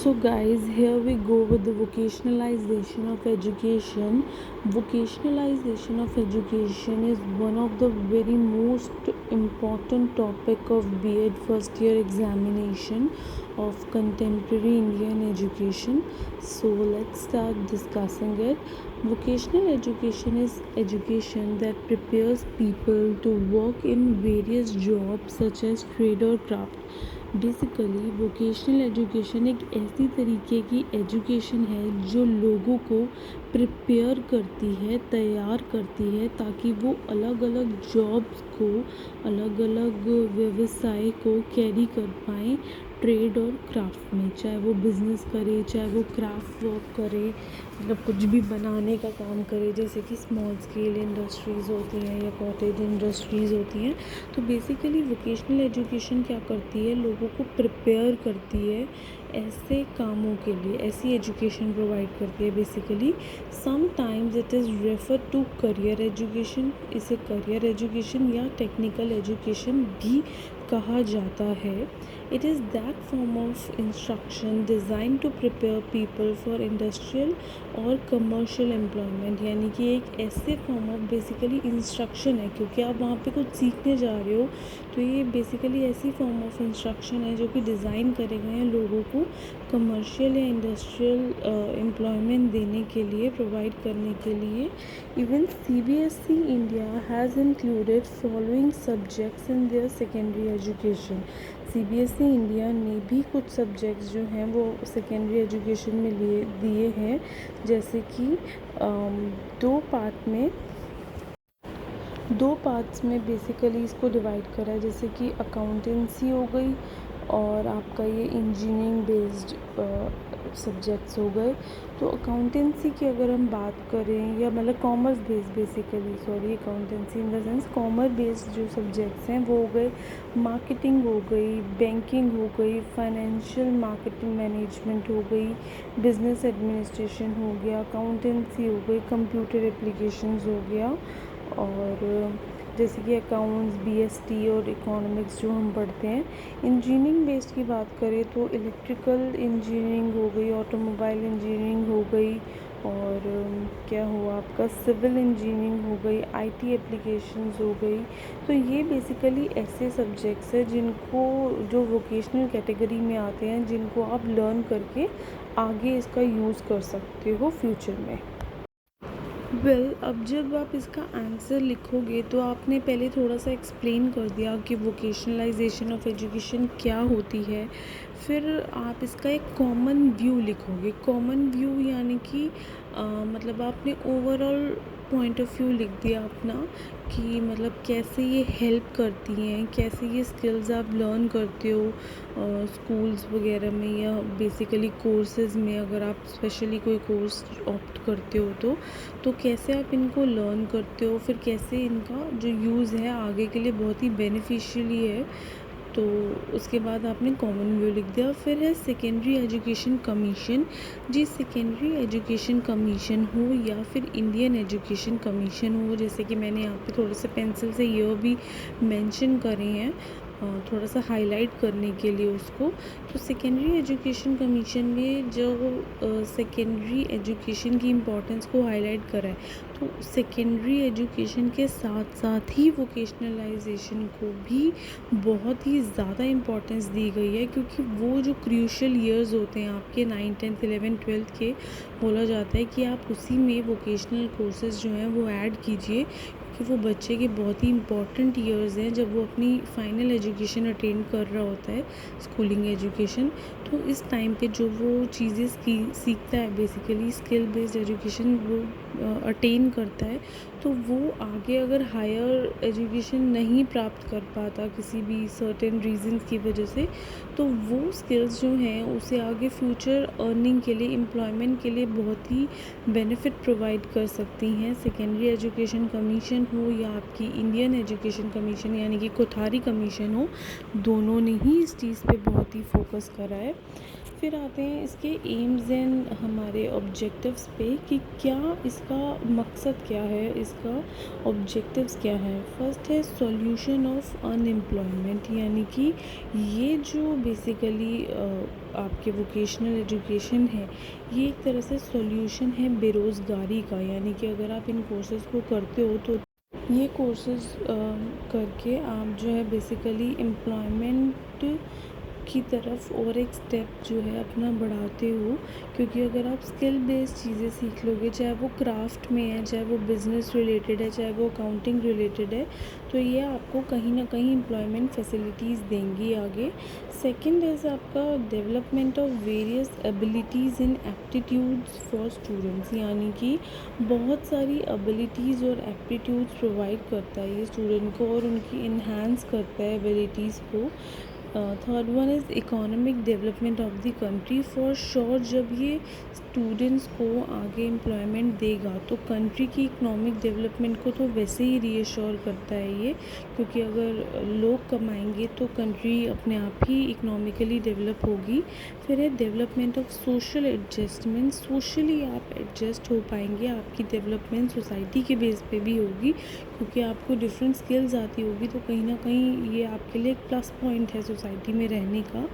So guys, here we go with the vocationalization of education. Vocationalization of education is one of the very most important topic of B.Ed first year examination of contemporary Indian education. So let's start discussing it. Vocational education is education that prepares people to work in various jobs such as trade or craft. Basically vocational education एक ऐसी तरीके की education है जो लोगों को prepare करती है, तैयार करती है ताकि वो अलग अलग जॉब्स को, अलग अलग व्यवसाय को कैरी कर पाएँ ट्रेड और क्राफ्ट में। चाहे वो बिज़नेस करे, चाहे वो क्राफ्ट वर्क करे, मतलब कुछ भी बनाने का काम करे, जैसे कि स्मॉल स्केल इंडस्ट्रीज़ होती हैं या कॉटेज इंडस्ट्रीज़ होती हैं। तो बेसिकली वोकेशनल एजुकेशन क्या करती है, लोगों को प्रिपेयर करती है ऐसे कामों के लिए, ऐसी एजुकेशन प्रोवाइड करती है। Basically sometimes it is refer to career education, इसे करियर एजुकेशन या टेक्निकल एजुकेशन भी कहा जाता है। It is that form of instruction design to prepare people for industrial और कमर्शियल एम्प्लॉयमेंट, यानी कि एक ऐसे फॉर्म ऑफ बेसिकली इंस्ट्रक्शन है, क्योंकि आप वहाँ पे कुछ सीखने जा रहे हो, तो ये बेसिकली ऐसी फॉर्म ऑफ इंस्ट्रक्शन है जो कि डिज़ाइन करे गए हैं लोगों को कमर्शियल या इंडस्ट्रियल एम्प्लॉयमेंट देने के लिए, प्रोवाइड करने के लिए। Even CBSE India has included following subjects in their secondary education. CBSE India ने भी कुछ सब्जेक्ट्स जो हैं वो सेकेंडरी एजुकेशन में दिए हैं, जैसे कि दो पार्ट्स में बेसिकली इसको डिवाइड करा है, जैसे कि अकाउंटेंसी हो गई और आपका ये इंजीनियरिंग बेस्ड सब्जेक्ट्स हो गए। तो अकाउंटेंसी की अगर हम बात करें, या मतलब commerce based accountancy in the sense commerce based जो सब्जेक्ट्स हैं वो हो गए, मार्केटिंग हो गई, बैंकिंग हो गई, फाइनेंशियल मार्केटिंग मैनेजमेंट हो गई, बिजनेस एडमिनिस्ट्रेशन हो गया, अकाउंटेंसी हो गई, कंप्यूटर एप्लीकेशंस हो गया, और जैसे कि अकाउंट्स, BST और इकोनॉमिक्स जो हम पढ़ते हैं। इंजीनियरिंग बेस्ड की बात करें तो इलेक्ट्रिकल इंजीनियरिंग हो गई, ऑटोमोबाइल इंजीनियरिंग हो गई, और क्या हुआ आपका सिविल इंजीनियरिंग हो गई, IT एप्लीकेशंस हो गई। तो ये बेसिकली ऐसे सब्जेक्ट्स हैं जिनको, जो वोकेशनल कैटेगरी में आते हैं, जिनको आप लर्न करके आगे इसका यूज़ कर सकते हो फ्यूचर में। अब जब आप इसका आंसर लिखोगे तो आपने पहले थोड़ा सा एक्सप्लेन कर दिया कि वोकेशनलाइजेशन ऑफ एजुकेशन क्या होती है। फिर आप इसका एक कॉमन व्यू लिखोगे। कॉमन व्यू यानी कि मतलब आपने ओवरऑल पॉइंट ऑफ व्यू लिख दिया अपना, कि मतलब कैसे ये हेल्प करती हैं, कैसे ये स्किल्स आप लर्न करते हो स्कूल्स वगैरह में, या बेसिकली कोर्सेज़ में अगर आप स्पेशली कोई कोर्स ऑप्ट करते हो तो कैसे आप इनको लर्न करते हो, फिर कैसे इनका जो यूज़ है आगे के लिए बहुत ही बेनिफिशियली है। तो उसके बाद आपने कॉमन व्यू लिख दिया। फिर है सेकेंडरी एजुकेशन कमीशन। जी, सेकेंडरी एजुकेशन कमीशन हो या फिर इंडियन एजुकेशन कमीशन हो, जैसे कि मैंने यहाँ पे थोड़े से पेंसिल से ये भी मेंशन करे हैं थोड़ा सा हाईलाइट करने के लिए उसको। तो सेकेंडरी एजुकेशन कमीशन में जो सेकेंडरी एजुकेशन की इम्पोर्टेंस को हाईलाइट करा है, तो सेकेंडरी एजुकेशन के साथ साथ ही वोकेशनलाइजेशन को भी बहुत ही ज़्यादा इम्पोर्टेंस दी गई है, क्योंकि वो जो क्रूशियल ईयर्स होते हैं आपके 9, 10, 11, 12 के, बोला जाता है कि आप उसी में वोकेशनल कोर्सेज़ जो हैं वो ऐड कीजिए, कि वो बच्चे के बहुत ही इम्पॉर्टेंट ईयर्स हैं जब वो अपनी फाइनल एजुकेशन अटेंड कर रहा होता है, स्कूलिंग एजुकेशन। तो इस टाइम पे जो वो चीज़ें सीखता है, बेसिकली स्किल बेस्ड एजुकेशन वो अटेन करता है, तो वो आगे अगर हायर एजुकेशन नहीं प्राप्त कर पाता किसी भी सर्टेन रीजंस की वजह से, तो वो स्किल्स जो हैं उसे आगे फ्यूचर अर्निंग के लिए, एम्प्लॉयमेंट के लिए बहुत ही बेनिफिट प्रोवाइड कर सकती हैं। सेकेंडरी एजुकेशन कमीशन हो या आपकी इंडियन एजुकेशन कमीशन यानी कि कोठारी कमीशन हो, दोनों ने ही इस चीज़ पे बहुत ही फोकस करा है। फिर आते हैं इसके एम्स एंड हमारे ऑब्जेक्टिव्स पे कि क्या इसका मकसद क्या है, इसका ऑब्जेक्टिव्स क्या है। फर्स्ट है सॉल्यूशन ऑफ अनएम्प्लॉयमेंट, यानी कि ये जो बेसिकली आपके वोकेशनल एजुकेशन है, ये एक तरह से सॉल्यूशन है बेरोज़गारी का। यानी कि अगर आप इन कोर्सेज़ को करते हो तो ये कोर्सेज़ करके आप जो है बेसिकली एम्प्लॉयमेंट की तरफ और एक स्टेप जो है अपना बढ़ाते हो। क्योंकि अगर आप स्किल बेस्ड चीज़ें सीख लोगे, चाहे वो क्राफ्ट में है, चाहे वो बिज़नेस रिलेटेड है, चाहे वो अकाउंटिंग रिलेटेड है, तो ये आपको कहीं ना कहीं एम्प्लॉयमेंट फैसिलिटीज़ देंगी आगे। सेकंड इज़ आपका development of various abilities and aptitudes for students, यानी कि बहुत सारी एबिलिटीज़ और एप्टीट्यूड्स प्रोवाइड करता है ये स्टूडेंट को और उनकी इन्हांस करता है एबिलिटीज़ को। Third one is economic development of the country. For sure जब ये स्टूडेंट्स को आगे एम्प्लॉयमेंट देगा तो कंट्री की इकोनॉमिक डेवलपमेंट को तो वैसे ही रीअश्योर करता है ये, क्योंकि अगर लोग कमाएंगे तो कंट्री अपने आप ही इकोनॉमिकली डेवलप होगी। फिर है development of social adjustment, socially आप एडजस्ट हो पाएंगे, आपकी डेवलपमेंट सोसाइटी के बेस पे भी होगी, क्योंकि आपको डिफरेंट स्किल्स आती होगी तो कहीं ना कहीं ये आपके लिए एक प्लस पॉइंट है सोसाइटी में रहने का।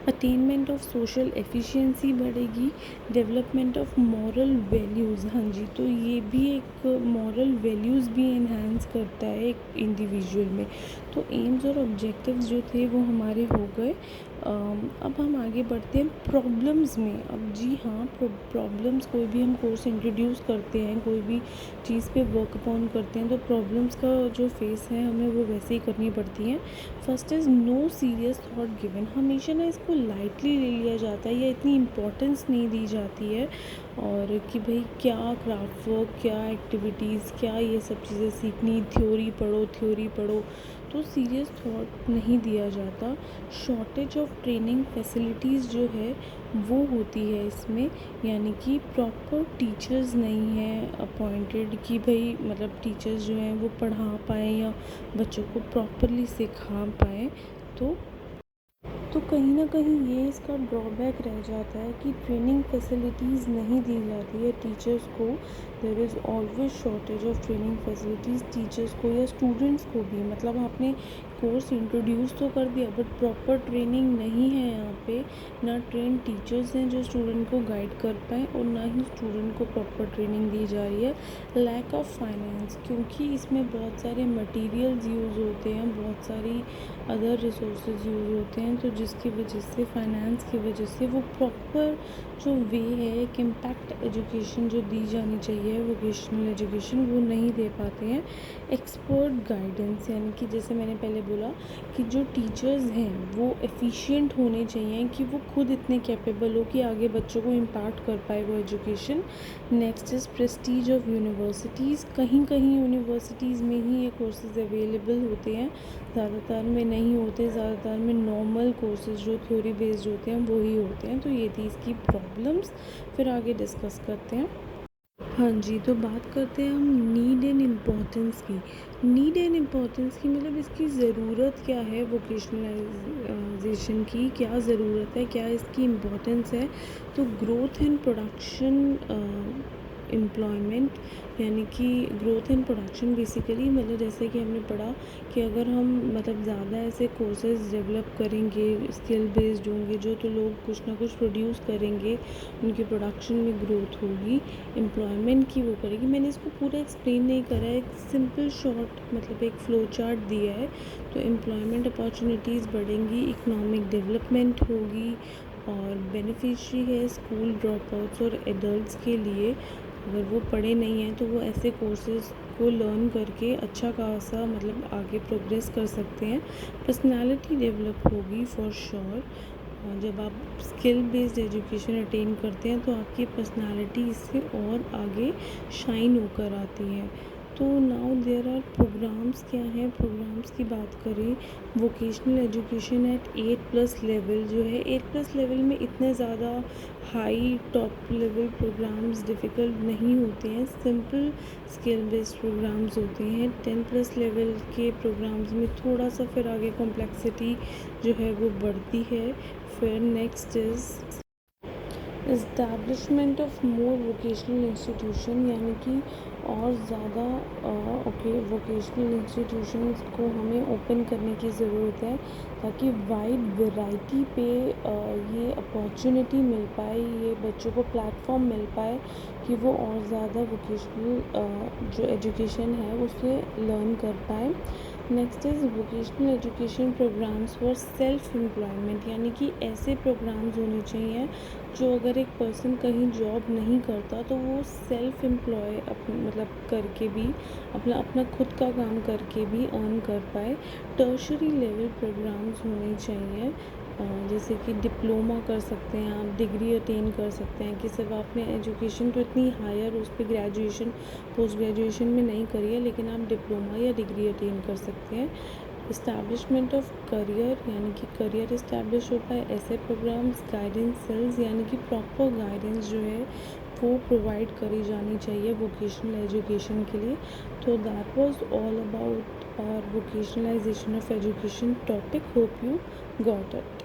अटेनमेंट ऑफ सोशल एफिशिएंसी बढ़ेगी। डेवलपमेंट ऑफ मॉरल वैल्यूज़, हाँ जी, तो ये भी एक मॉरल वैल्यूज़ भी इन्हांस करता है एक इंडिविजुअल में। तो एम्स और ऑब्जेक्टिव्स जो थे वो हमारे हो गए। अब हम आगे बढ़ते हैं प्रॉब्लम्स में। अब जी हाँ, प्रॉब्लम्स, कोई भी हम कोर्स इंट्रोड्यूस करते हैं, कोई भी चीज़ पे वर्क अपॉन करते हैं तो प्रॉब्लम्स का जो फेस है हमें वो वैसे ही करनी पड़ती हैं। First is no serious thought given, हमेशा ना इसको लाइटली ले लिया जाता है या इतनी इम्पोर्टेंस नहीं दी जाती है, और कि भाई क्या क्राफ्ट वर्क, क्या एक्टिविटीज़, क्या ये सब चीज़ें सीखनी, थ्योरी पढ़ो, तो सीरियस थॉट नहीं दिया जाता। शॉर्टेज ऑफ ट्रेनिंग फैसिलिटीज़ जो है वो होती है इसमें, यानी कि प्रॉपर टीचर्स नहीं हैं अपॉइंटेड कि भाई मतलब टीचर्स जो हैं वो पढ़ा पाएँ या बच्चों को प्रॉपरली सिखा पाएँ। तो कहीं ना कहीं ये इसका ड्रॉबैक रह जाता है कि ट्रेनिंग फैसिलिटीज़ नहीं दी जाती है टीचर्स को। There is always shortage of training facilities teachers को या स्टूडेंट्स को भी। मतलब आपने कोर्स इंट्रोड्यूस तो कर दिया बट प्रॉपर ट्रेनिंग नहीं है यहाँ पे, ना ट्रेन टीचर्स हैं जो स्टूडेंट को गाइड कर पाएँ और ना ही स्टूडेंट को प्रॉपर ट्रेनिंग दी जा रही है। लैक ऑफ फाइनेंस, क्योंकि इसमें बहुत सारे मटेरियल्स यूज़ होते हैं, बहुत सारी अदर रिसोर्सेज यूज़ होते हैं, तो जिसकी वजह से फाइनेंस की वजह से वो प्रॉपर जो वे है एक इम्पैक्ट एजुकेशन जो दी जानी चाहिए वोकेशनल एजुकेशन वो नहीं दे पाते हैं। एक्सपर्ट गाइडेंस, यानी कि जैसे मैंने पहले बोला कि जो टीचर्स हैं वो एफिशिएंट होने चाहिए कि वो खुद इतने कैपेबल हो कि आगे बच्चों को इम्पैक्ट कर पाए वो education. Next is Prestige of universities, कहीं कहीं यूनिवर्सिटीज़ में ही ये कोर्सेज अवेलेबल होते हैं, ज़्यादातर में नहीं होते, ज़्यादातर में नॉर्मल कोर्सेज जो थ्योरी बेस्ड होते हैं वो ही होते हैं। तो ये थी इसकी प्रॉब्लम्स, फिर आगे डिस्कस करते हैं। हाँ जी, तो बात करते हैं हम नीड एंड इम्पोर्टेंस की। नीड एंड इम्पोर्टेंस की मतलब इसकी ज़रूरत क्या है, वोकेशनलाइजेशन की क्या ज़रूरत है, क्या इसकी इम्पोर्टेंस है। तो ग्रोथ एंड प्रोडक्शन एम्प्लॉयमेंट, यानी कि ग्रोथ एंड प्रोडक्शन बेसिकली मतलब जैसे कि हमने पढ़ा कि अगर हम मतलब ज़्यादा ऐसे कोर्सेज डेवलप करेंगे, स्किल बेस्ड होंगे जो, तो लोग कुछ ना कुछ प्रोड्यूस करेंगे, उनकी प्रोडक्शन में ग्रोथ होगी, एम्प्लॉयमेंट की वो करेगी। मैंने इसको पूरा एक्सप्लेन नहीं करा है, एक सिंपल शॉर्ट मतलब एक फ़्लो चार्ट दिया है। तो एम्प्लॉयमेंट अपॉर्चुनिटीज़ बढ़ेंगी, इकोनॉमिक डेवलपमेंट होगी, और बेनिफिशरी है स्कूल ड्रॉप आउट्स और एडल्ट्स के लिए। अगर वो पढ़े नहीं हैं तो वो ऐसे कोर्सेज़ को लर्न करके अच्छा खासा मतलब आगे प्रोग्रेस कर सकते हैं। पर्सनालिटी डेवलप होगी फॉर श्योर। जब आप स्किल बेस्ड एजुकेशन अटेन करते हैं तो आपकी पर्सनालिटी इससे और आगे शाइन होकर आती है। तो नाउ देयर आर प्रोग्राम्स। क्या है प्रोग्राम्स की बात करें, वोकेशनल एजुकेशन एट 8+ लेवल जो है, 8+ लेवल में इतने ज़्यादा high top level programmes difficult नहीं होते हैं, सिंपल स्किल बेस्ड प्रोग्राम्स होते हैं। 10+ लेवल के प्रोग्राम्स में थोड़ा सा फिर आगे कॉम्प्लेक्सिटी जो है वो बढ़ती है। फिर next is establishment of more vocational institution, यानी कि और ज़्यादा वोकेशनल इंस्टीट्यूशंस को हमें ओपन करने की ज़रूरत है, ताकि वाइड वैरायटी पे ये अपॉर्चुनिटी मिल पाए, ये बच्चों को प्लेटफॉर्म मिल पाए कि वो और ज़्यादा वोकेशनल जो एजुकेशन है उसे लर्न कर पाए। Next is vocational education programmes for self employment, यानी कि ऐसे प्रोग्राम्स होने चाहिए जो अगर एक पर्सन कहीं जॉब नहीं करता तो वो सेल्फ एम्प्लॉय मतलब करके भी अपना अपना खुद का काम करके भी अर्न कर पाए। टर्शरी लेवल प्रोग्राम्स होने चाहिए, जैसे कि डिप्लोमा कर सकते हैं आप, डिग्री अटेन कर सकते हैं कि सिर्फ आपने एजुकेशन तो इतनी हायर उस पर ग्रेजुएशन पोस्ट ग्रेजुएशन में नहीं करी है, लेकिन आप डिप्लोमा या डिग्री अटेन कर सकते हैं। इस्टेब्लिशमेंट ऑफ करियर, यानी कि करियर इस्टेब्लिश हो पाए, ऐसे प्रोग्राम्स। गाइडेंस सेल्स, यानी कि प्रॉपर गाइडेंस जो है वो प्रोवाइड करी जानी चाहिए वोकेशनल एजुकेशन के लिए। तो that was all about our vocationalisation of education topic. Hope you got it.